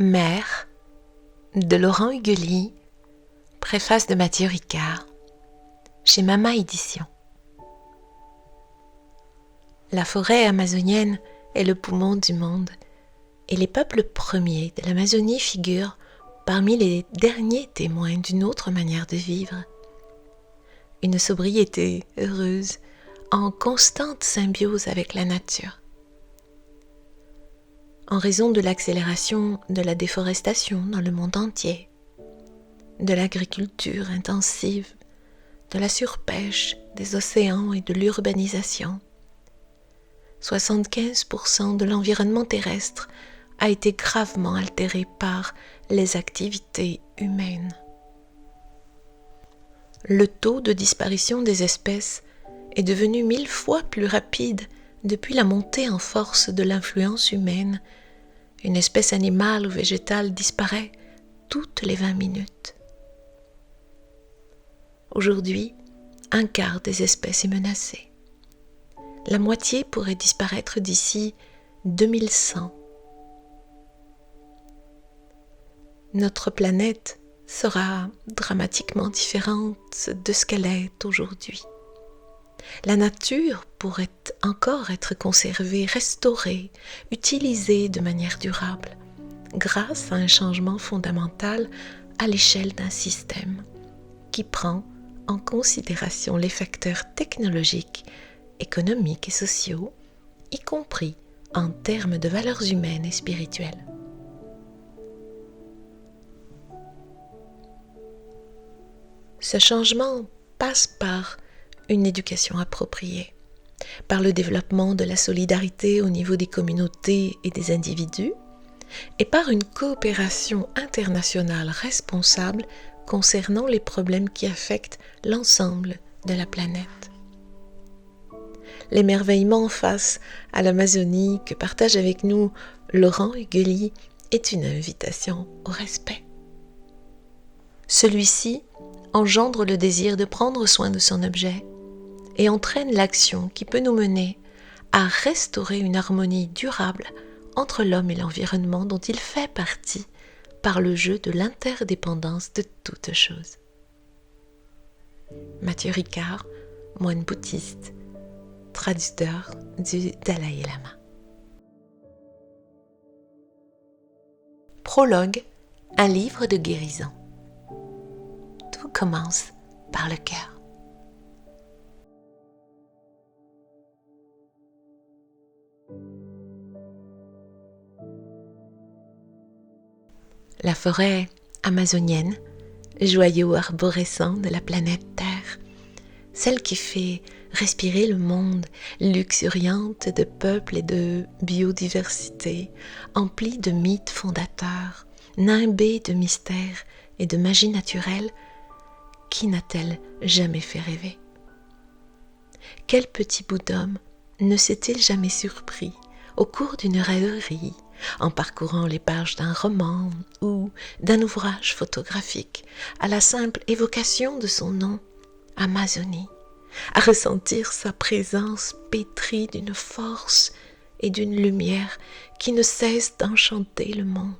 Mère de Laurent Huguely, préface de Mathieu Ricard, chez Mama Édition. La forêt amazonienne est le poumon du monde et les peuples premiers de l'Amazonie figurent parmi les derniers témoins d'une autre manière de vivre. Une sobriété heureuse en constante symbiose avec la nature. En raison de l'accélération de la déforestation dans le monde entier, de l'agriculture intensive, de la surpêche des océans et de l'urbanisation, 75% de l'environnement terrestre a été gravement altéré par les activités humaines. Le taux de disparition des espèces est devenu 1000 fois plus rapide depuis la montée en force de l'influence humaine. Une espèce animale ou végétale disparaît toutes les 20 minutes. Aujourd'hui, un quart des espèces est menacée. La moitié pourrait disparaître d'ici 2100. Notre planète sera dramatiquement différente de ce qu'elle est aujourd'hui. La nature pourrait encore être conservée, restaurée, utilisée de manière durable, grâce à un changement fondamental à l'échelle d'un système qui prend en considération les facteurs technologiques, économiques et sociaux, y compris en termes de valeurs humaines et spirituelles. Ce changement passe par une éducation appropriée, par le développement de la solidarité au niveau des communautés et des individus, et par une coopération internationale responsable concernant les problèmes qui affectent l'ensemble de la planète. L'émerveillement face à l'Amazonie que partage avec nous Laurent Huguely est une invitation au respect. Celui-ci engendre le désir de prendre soin de son objet et entraîne l'action qui peut nous mener à restaurer une harmonie durable entre l'homme et l'environnement dont il fait partie par le jeu de l'interdépendance de toutes choses. Mathieu Ricard, moine bouddhiste, traducteur du Dalai Lama. Prologue, un livre de guérison. Tout commence par le cœur. La forêt amazonienne, joyau arborescent de la planète Terre, celle qui fait respirer le monde, luxuriante de peuples et de biodiversité, emplie de mythes fondateurs, nimbée de mystères et de magie naturelle, qui n'a-t-elle jamais fait rêver? Quel petit bout d'homme ne s'est-il jamais surpris au cours d'une rêverie, en parcourant les pages d'un roman ou d'un ouvrage photographique, à la simple évocation de son nom, Amazonie, à ressentir sa présence pétrie d'une force et d'une lumière qui ne cessent d'enchanter le monde.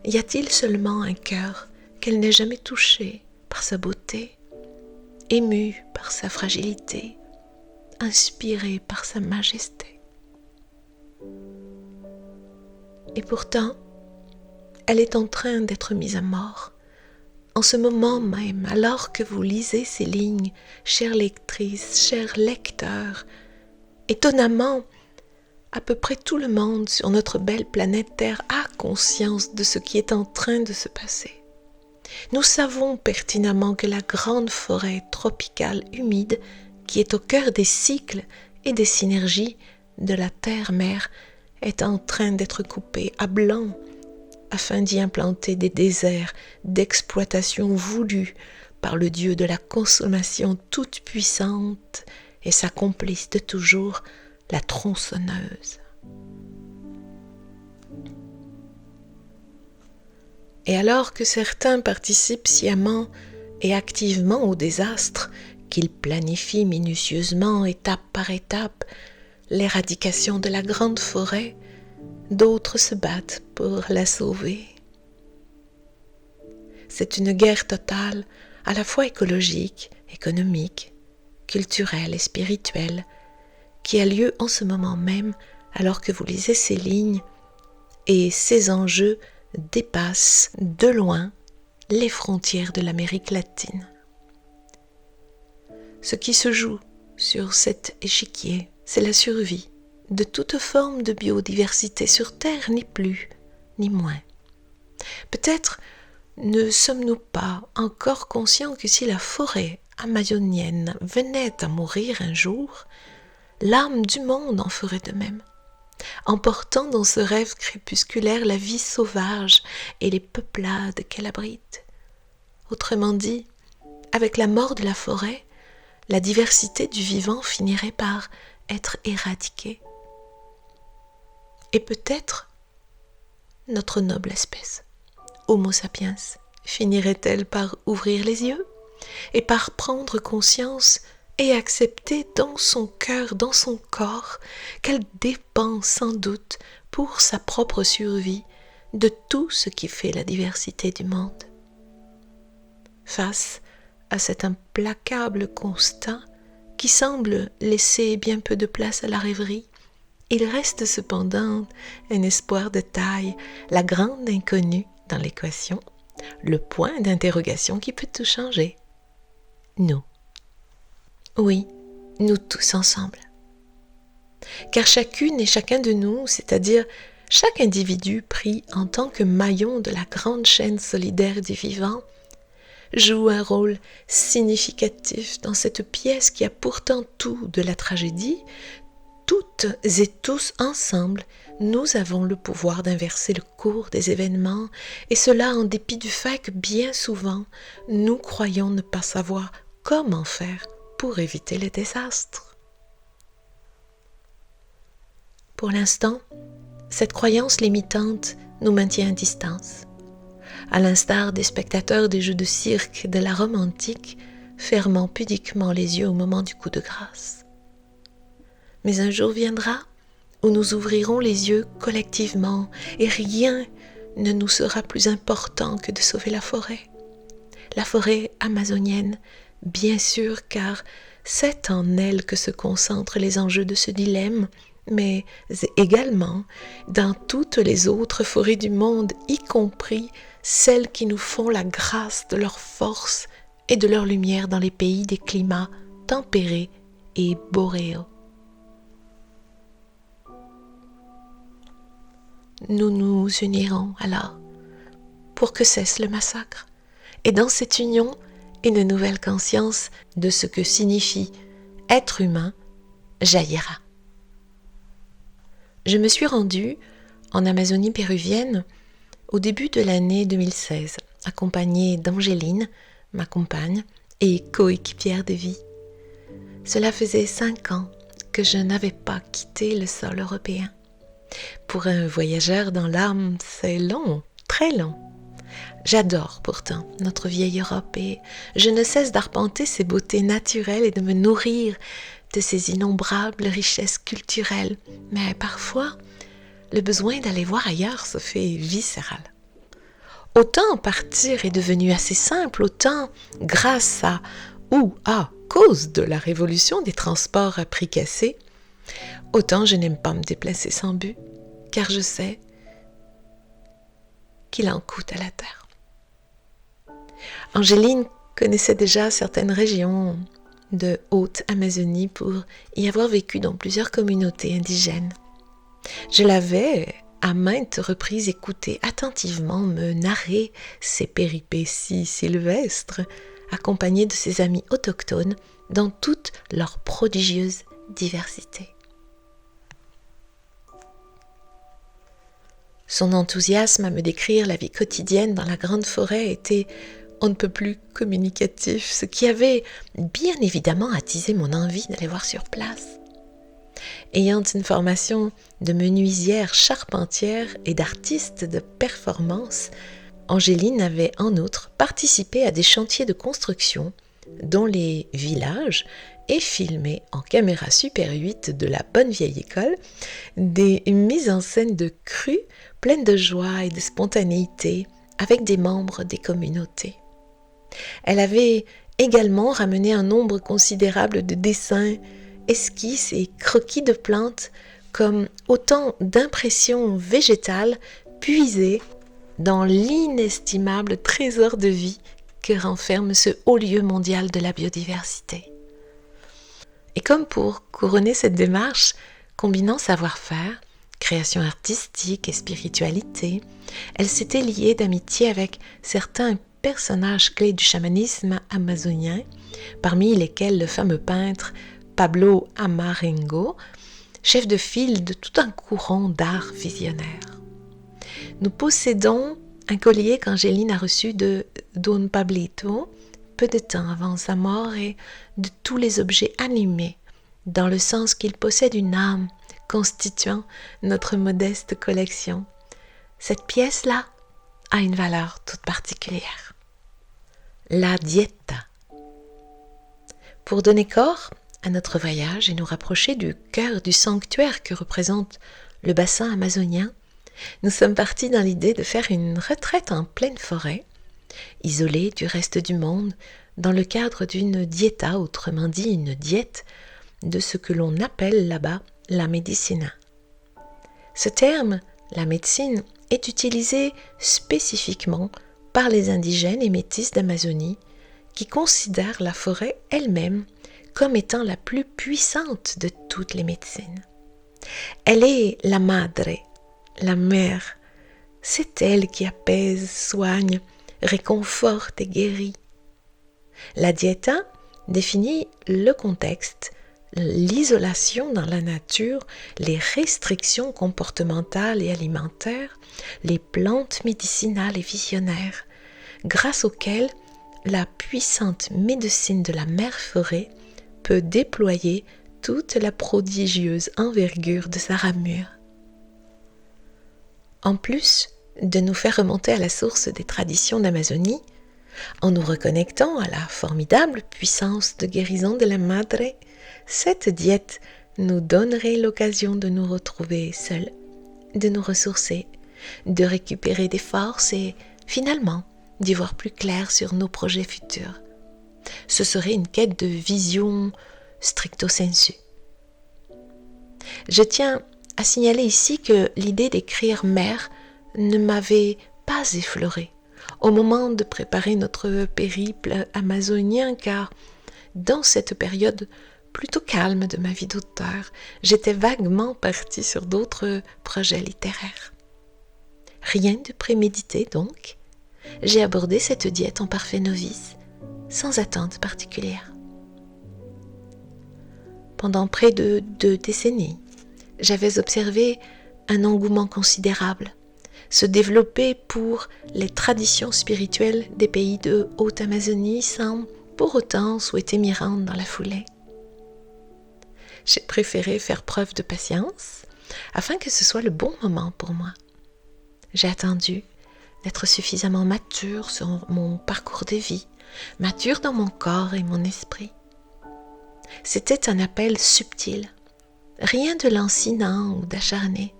Y a-t-il seulement un cœur qu'elle n'ait jamais touché par sa beauté, ému par sa fragilité, inspiré par sa majesté? Et pourtant, elle est en train d'être mise à mort. En ce moment même, alors que vous lisez ces lignes, chères lectrices, chers lecteurs, étonnamment, à peu près tout le monde sur notre belle planète Terre a conscience de ce qui est en train de se passer. Nous savons pertinemment que la grande forêt tropicale humide, qui est au cœur des cycles et des synergies de la terre-mer, est en train d'être coupée à blanc afin d'y implanter des déserts d'exploitation voulus par le dieu de la consommation toute puissante et sa complice de toujours, la tronçonneuse. Et alors que certains participent sciemment et activement au désastre, qu'ils planifient minutieusement, étape par étape, l'éradication de la grande forêt, d'autres se battent pour la sauver. C'est une guerre totale, à la fois écologique, économique, culturelle et spirituelle, qui a lieu en ce moment même alors que vous lisez ces lignes, et ces enjeux dépassent de loin les frontières de l'Amérique latine. Ce qui se joue sur cet échiquier, c'est la survie de toute forme de biodiversité sur Terre, ni plus ni moins. Peut-être ne sommes-nous pas encore conscients que si la forêt amazonienne venait à mourir un jour, l'âme du monde en ferait de même, emportant dans ce rêve crépusculaire la vie sauvage et les peuplades qu'elle abrite. Autrement dit, avec la mort de la forêt, la diversité du vivant finirait par être éradiquée. Et peut-être notre noble espèce, Homo sapiens, finirait-elle par ouvrir les yeux et par prendre conscience et accepter dans son cœur, dans son corps, qu'elle dépend sans doute pour sa propre survie de tout ce qui fait la diversité du monde. Face à cet implacable constat qui semble laisser bien peu de place à la rêverie, il reste cependant un espoir de taille, la grande inconnue dans l'équation, le point d'interrogation qui peut tout changer. Nous. Oui, nous tous ensemble. Car chacune et chacun de nous, c'est-à-dire chaque individu pris en tant que maillon de la grande chaîne solidaire du vivant, joue un rôle significatif dans cette pièce qui a pourtant tout de la tragédie. Toutes et tous ensemble, nous avons le pouvoir d'inverser le cours des événements, et cela en dépit du fait que bien souvent, nous croyons ne pas savoir comment faire pour éviter les désastres. Pour l'instant, cette croyance limitante nous maintient à distance, à l'instar des spectateurs des jeux de cirque de la Rome antique, fermant pudiquement les yeux au moment du coup de grâce. Mais un jour viendra où nous ouvrirons les yeux collectivement et rien ne nous sera plus important que de sauver la forêt amazonienne, bien sûr, car c'est en elle que se concentrent les enjeux de ce dilemme, mais également dans toutes les autres forêts du monde, y compris celles qui nous font la grâce de leur force et de leur lumière dans les pays des climats tempérés et boréaux. Nous nous unirons alors pour que cesse le massacre, et dans cette union, une nouvelle conscience de ce que signifie être humain jaillira. Je me suis rendue en Amazonie péruvienne au début de l'année 2016, accompagnée d'Angéline, ma compagne et coéquipière de vie. Cela faisait 5 ans que je n'avais pas quitté le sol européen. Pour un voyageur dans l'âme, c'est long, très long. J'adore pourtant notre vieille Europe et je ne cesse d'arpenter ses beautés naturelles et de me nourrir de ses innombrables richesses culturelles. Mais parfois, le besoin d'aller voir ailleurs se fait viscéral. Autant partir est devenu assez simple, autant grâce à ou à cause de la révolution des transports à prix cassés, autant je n'aime pas me déplacer sans but, car je sais qu'il en coûte à la terre. Angéline connaissait déjà certaines régions de Haute-Amazonie pour y avoir vécu dans plusieurs communautés indigènes. Je l'avais à maintes reprises écouté attentivement me narrer ses péripéties sylvestres, accompagnée de ses amis autochtones dans toute leur prodigieuse diversité. Son enthousiasme à me décrire la vie quotidienne dans la grande forêt était on ne peut plus communicatif, ce qui avait bien évidemment attisé mon envie d'aller voir sur place. Ayant une formation de menuisière charpentière et d'artiste de performance, Angéline avait en outre participé à des chantiers de construction dont les villages et filmé en caméra Super 8 de la bonne vieille école des mises en scène de crues pleines de joie et de spontanéité avec des membres des communautés. Elle avait également ramené un nombre considérable de dessins, esquisses et croquis de plantes comme autant d'impressions végétales puisées dans l'inestimable trésor de vie que renferme ce haut lieu mondial de la biodiversité. Et comme pour couronner cette démarche, combinant savoir-faire, création artistique et spiritualité, elle s'était liée d'amitié avec certains personnages clés du chamanisme amazonien, parmi lesquels le fameux peintre Pablo Amarengo, chef de file de tout un courant d'art visionnaire. Nous possédons un collier qu'Angéline a reçu de Don Pablito peu de temps avant sa mort et de tous les objets animés, dans le sens qu'ils possèdent une âme constituant notre modeste collection. Cette pièce-là a une valeur toute particulière. La dieta. Pour donner corps à notre voyage et nous rapprocher du cœur du sanctuaire que représente le bassin amazonien, nous sommes partis dans l'idée de faire une retraite en pleine forêt, isolée du reste du monde, dans le cadre d'une dieta, autrement dit une diète, de ce que l'on appelle là-bas la medicina. Ce terme, la médecine, est utilisé spécifiquement par les indigènes et métis d'Amazonie qui considèrent la forêt elle-même comme étant la plus puissante de toutes les médecines. Elle est la madre, la mère. C'est elle qui apaise, soigne, réconforte et guérit. La dieta définit le contexte, l'isolation dans la nature, les restrictions comportementales et alimentaires, les plantes médicinales et visionnaires, grâce auxquelles la puissante médecine de la mère forêt peut déployer toute la prodigieuse envergure de sa ramure. En plus de nous faire remonter à la source des traditions d'Amazonie, en nous reconnectant à la formidable puissance de guérison de la Madre, cette diète nous donnerait l'occasion de nous retrouver seuls, de nous ressourcer, de récupérer des forces et, finalement, d'y voir plus clair sur nos projets futurs. Ce serait une quête de vision stricto sensu. Je tiens à signaler ici que l'idée d'écrire mère ne m'avait pas effleurée au moment de préparer notre périple amazonien, car dans cette période plutôt calme de ma vie d'auteur, j'étais vaguement partie sur d'autres projets littéraires. Rien de prémédité donc, j'ai abordé cette diète en parfait novice, sans attente particulière. Pendant près de 2 décennies, j'avais observé un engouement considérable se développer pour les traditions spirituelles des pays de Haute-Amazonie sans pour autant souhaiter m'y rendre dans la foulée. J'ai préféré faire preuve de patience afin que ce soit le bon moment pour moi. J'ai attendu d'être suffisamment mature sur mon parcours de vie, mature dans mon corps et mon esprit. C'était un appel subtil, rien de lancinant ou d'acharné.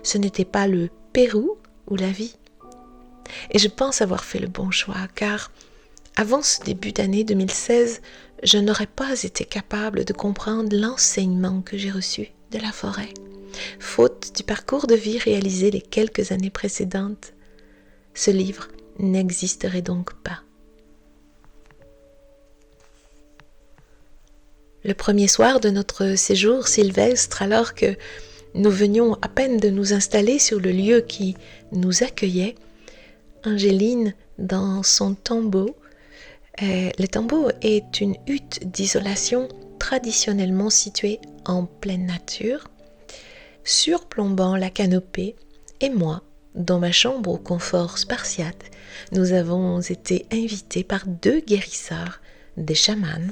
Ce n'était pas le Pérou ou la vie. Et je pense avoir fait le bon choix, car avant ce début d'année 2016, je n'aurais pas été capable de comprendre l'enseignement que j'ai reçu de la forêt, faute du parcours de vie réalisé les quelques années précédentes. Ce livre n'existerait donc pas. Le premier soir de notre séjour sylvestre, alors que nous venions à peine de nous installer sur le lieu qui nous accueillait, Angéline, dans son tombeau, le tombeau est une hutte d'isolation traditionnellement située en pleine nature, surplombant la canopée, et moi, dans ma chambre au confort spartiate, nous avons été invités par 2 guérisseurs, des chamans,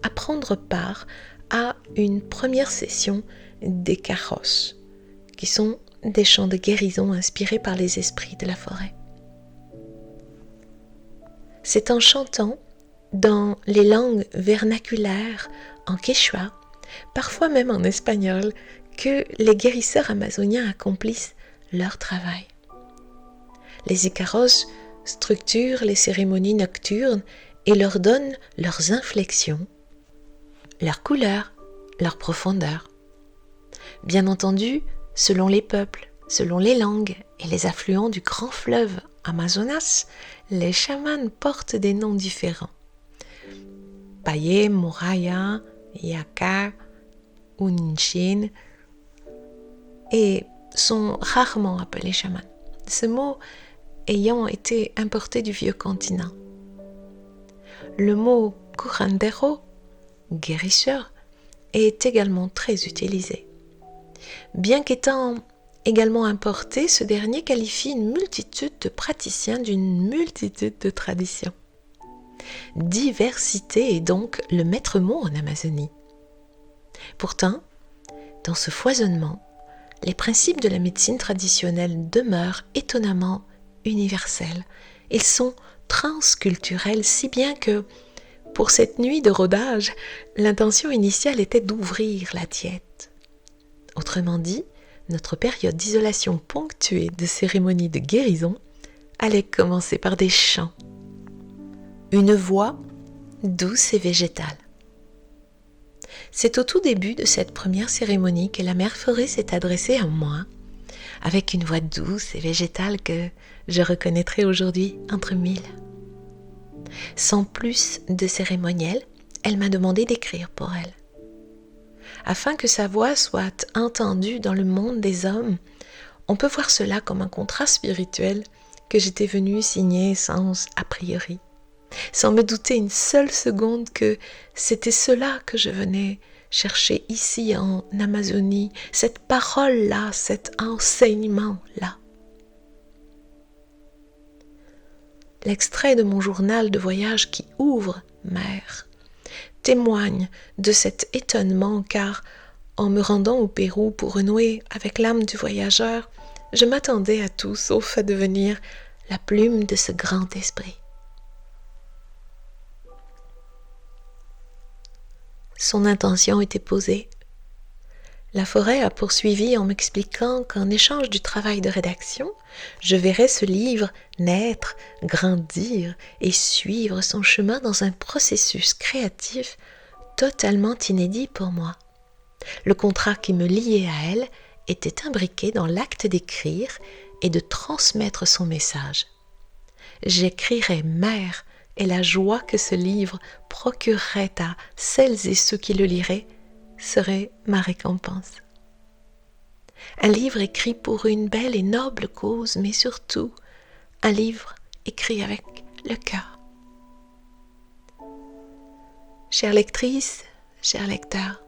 à prendre part à une première session des carros, qui sont des chants de guérison inspirés par les esprits de la forêt. C'est en chantant dans les langues vernaculaires, en quechua, parfois même en espagnol, que les guérisseurs amazoniens accomplissent leur travail. Les Icaros structurent les cérémonies nocturnes et leur donnent leurs inflexions, leur couleur, leur profondeur. Bien entendu, selon les peuples, selon les langues et les affluents du grand fleuve Amazonas, les chamans portent des noms différents. Paye, Moraya, Yaka, Unshin et sont rarement appelés chamans, ce mot ayant été importé du vieux continent. Le mot curandero, guérisseur, est également très utilisé. Bien qu'étant également importé, ce dernier qualifie une multitude de praticiens d'une multitude de traditions. Diversité est donc le maître mot en Amazonie. Pourtant, dans ce foisonnement, les principes de la médecine traditionnelle demeurent étonnamment universels. Ils sont transculturels, si bien que, pour cette nuit de rodage, l'intention initiale était d'ouvrir la diète. Autrement dit, notre période d'isolation ponctuée de cérémonies de guérison allait commencer par des chants. Une voix douce et végétale. C'est au tout début de cette première cérémonie que la mère forêt s'est adressée à moi, avec une voix douce et végétale que je reconnaîtrai aujourd'hui entre mille. Sans plus de cérémoniel, elle m'a demandé d'écrire pour elle. Afin que sa voix soit entendue dans le monde des hommes, on peut voir cela comme un contrat spirituel que j'étais venue signer sans a priori, sans me douter une seule seconde que c'était cela que je venais chercher ici en Amazonie, cette parole-là, cet enseignement-là. L'extrait de mon journal de voyage qui ouvre Mère témoigne de cet étonnement car, en me rendant au Pérou pour renouer avec l'âme du voyageur, je m'attendais à tout sauf à devenir la plume de ce grand esprit. Son intention était posée. La forêt a poursuivi en m'expliquant qu'en échange du travail de rédaction, je verrais ce livre naître, grandir et suivre son chemin dans un processus créatif totalement inédit pour moi. Le contrat qui me liait à elle était imbriqué dans l'acte d'écrire et de transmettre son message. J'écrirais Mère et la joie que ce livre procurerait à celles et ceux qui le liraient serait ma récompense. Un livre écrit pour une belle et noble cause, mais surtout un livre écrit avec le cœur. Chère lectrice, cher lecteur,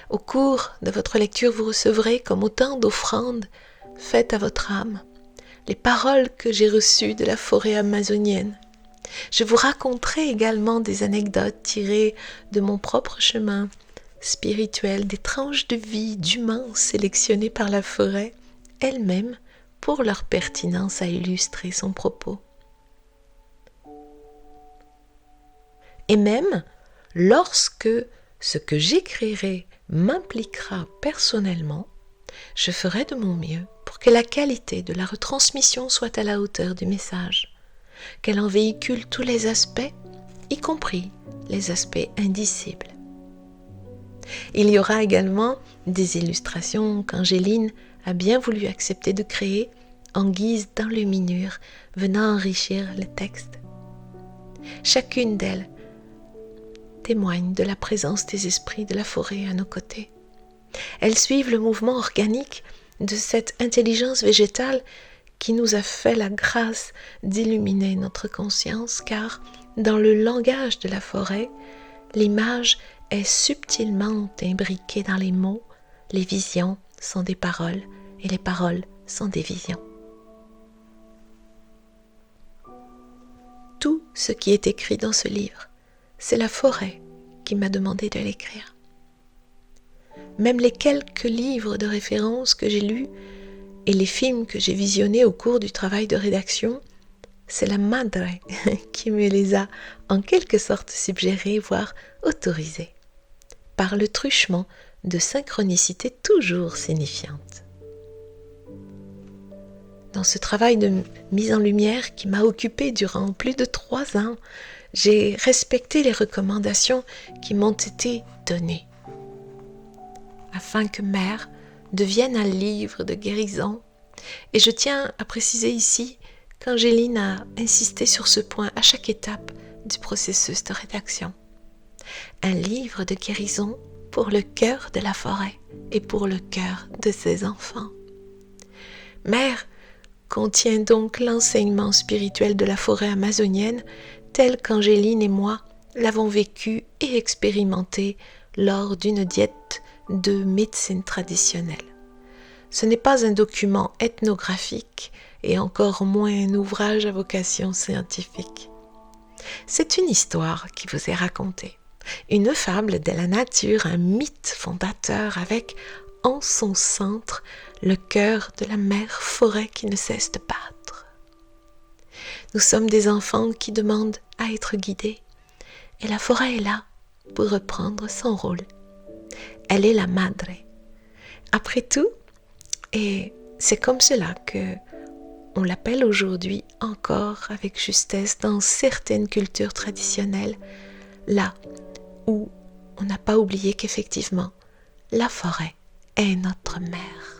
au cours de votre lecture, vous recevrez comme autant d'offrandes faites à votre âme les paroles que j'ai reçues de la forêt amazonienne. Je vous raconterai également des anecdotes tirées de mon propre chemin spirituel, des tranches de vie d'humains sélectionnées par la forêt elle-même pour leur pertinence à illustrer son propos. Et même lorsque ce que j'écrirai m'impliquera personnellement, je ferai de mon mieux pour que la qualité de la retransmission soit à la hauteur du message, qu'elle en véhicule tous les aspects, y compris les aspects indicibles. Il y aura également des illustrations qu'Angéline a bien voulu accepter de créer en guise d'enluminure venant enrichir le texte. Chacune d'elles témoigne de la présence des esprits de la forêt à nos côtés. Elles suivent le mouvement organique de cette intelligence végétale qui nous a fait la grâce d'illuminer notre conscience, car dans le langage de la forêt, l'image est subtilement imbriquée dans les mots, les visions sont des paroles et les paroles sont des visions. Tout ce qui est écrit dans ce livre, c'est la forêt qui m'a demandé de l'écrire. Même les quelques livres de référence que j'ai lus et les films que j'ai visionnés au cours du travail de rédaction c'est la madre qui me les a en quelque sorte suggérés, voire autorisés, par le truchement de synchronicité toujours signifiante. Dans ce travail de mise en lumière qui m'a occupée durant plus de 3 ans, j'ai respecté les recommandations qui m'ont été données, afin que Mère devienne un livre de guérison. Et je tiens à préciser ici qu'Angéline a insisté sur ce point à chaque étape du processus de rédaction. Un livre de guérison pour le cœur de la forêt et pour le cœur de ses enfants. Mère contient donc l'enseignement spirituel de la forêt amazonienne tel qu'Angéline et moi l'avons vécu et expérimenté lors d'une diète de médecine traditionnelle. Ce n'est pas un document ethnographique et encore moins un ouvrage à vocation scientifique. C'est une histoire qui vous est racontée, une fable de la nature, un mythe fondateur avec en son centre le cœur de la mère forêt qui ne cesse de battre. Nous sommes des enfants qui demandent à être guidés et la forêt est là pour reprendre son rôle. Elle est la madre. Après tout, et c'est comme cela que on l'appelle aujourd'hui encore avec justesse dans certaines cultures traditionnelles, là où on n'a pas oublié qu'effectivement, la forêt est notre mère.